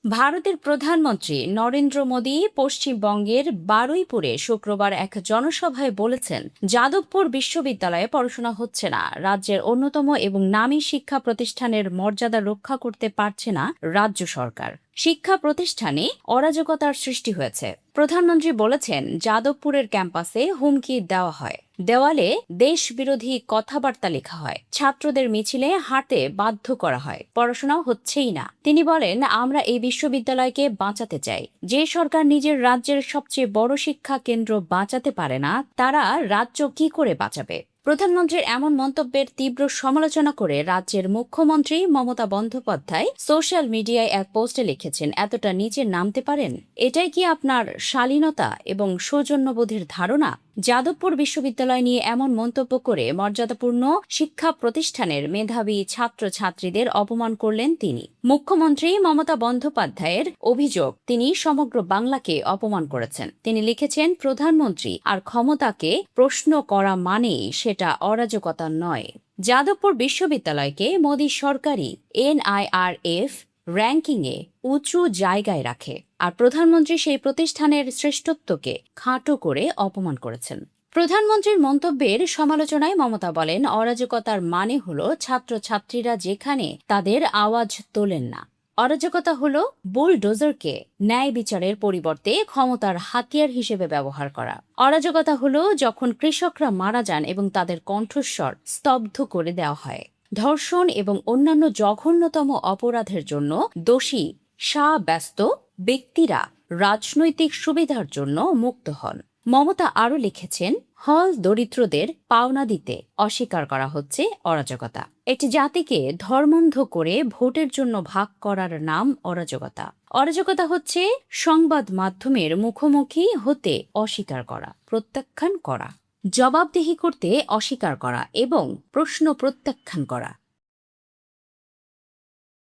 ভারতের প্রধানমন্ত্রী নরেন্দ্র মোদী পশ্চিমবঙ্গের বারুইপুরে শুক্রবার এক জনসভায় বলেছেন, যাদবপুর বিশ্ববিদ্যালয়ে পড়াশোনা হচ্ছে না। রাজ্যের অন্যতম এবং নামী শিক্ষা প্রতিষ্ঠানের মর্যাদা রক্ষা করতে পারছে না রাজ্য সরকার। শিক্ষা প্রতিষ্ঠানে অরাজকতার সৃষ্টি হয়েছে। প্রধানমন্ত্রী বলেছেন, যাদবপুরের ক্যাম্পাসে হুমকি দেওয়া হয়, দেওয়ালে দেশবিরোধী কথাবার্তা লেখা হয়, ছাত্রদের মিছিলে হাঁটতে বাধ্য করা হয়, পড়াশোনাও হচ্ছেই না। তিনি বলেন, আমরা এই বিশ্ববিদ্যালয়কে বাঁচাতে চাই। যে সরকার নিজের রাজ্যের সবচেয়ে বড় শিক্ষা কেন্দ্র বাঁচাতে পারে না, তারা রাজ্য কি করে বাঁচাবে? প্রধানমন্ত্রীর এমন মন্তব্যের তীব্র সমালোচনা করে রাজ্যের মুখ্যমন্ত্রী মমতা বন্দ্যোপাধ্যায় সোশ্যাল মিডিয়ায় এক পোস্টে লিখেছেন, এতটা নিচে নামতে পারেন? এটাই কি আপনার শালীনতা এবং সৌজন্যবোধের ধারণা? যাদবপুর বিশ্ববিদ্যালয় নিয়ে এমন মন্তব্য করে মর্যাদাপূর্ণ শিক্ষা প্রতিষ্ঠানের মেধাবী ছাত্রছাত্রীদের অপমান করলেন তিনি। মুখ্যমন্ত্রী মমতা বন্দ্যোপাধ্যায়ের অভিযোগ, তিনি সমগ্র বাংলাকে অপমান করেছেন। তিনি লিখেছেন, প্রধানমন্ত্রী আর ক্ষমতাকে প্রশ্ন করা মানেই সেটা অরাজকতা নয়। যাদবপুর বিশ্ববিদ্যালয়কে মোদী সরকারি NIRF র্যাঙ্কিংয়ে উঁচু জায়গায় রাখে, আর প্রধানমন্ত্রী সেই প্রতিষ্ঠানের শ্রেষ্ঠত্বকে খাটো করে অপমান করেছেন। প্রধানমন্ত্রীর মন্তব্যের সমালোচনায় মমতা বলেন, অরাজকতার মানে হলো ছাত্রছাত্রীরা যেখানে তাদের আওয়াজ তোলেন না। অরাজকতা হলো বুলডোজারকে ন্যায় বিচারের পরিবর্তে ক্ষমতার হাতিয়ার হিসেবে ব্যবহার করা। অরাজকতা হলো যখন কৃষকরা মারা যান এবং তাদের কণ্ঠস্বর স্তব্ধ করে দেওয়া হয়। ধর্ষণ এবং অন্যান্য জঘন্যতম অপরাধের জন্য দোষী ব্যস্ত ব্যক্তিরা রাজনৈতিক সুবিধার জন্য মুক্ত হন। মমতা আরও লিখেছেন, হল দরিদ্রদের পাওনা দিতে অস্বীকার করা হচ্ছে অরাজকতা। একটি জাতিকে ধর্মান্ধ করে ভোটের জন্য ভাগ করার নাম অরাজকতা। অরাজকতা হচ্ছে সংবাদ মাধ্যমের মুখোমুখি হতে অস্বীকার করা, প্রত্যাখ্যান করা, জবাবদিহি করতে অস্বীকার করা এবং প্রশ্ন প্রত্যাখ্যান করা।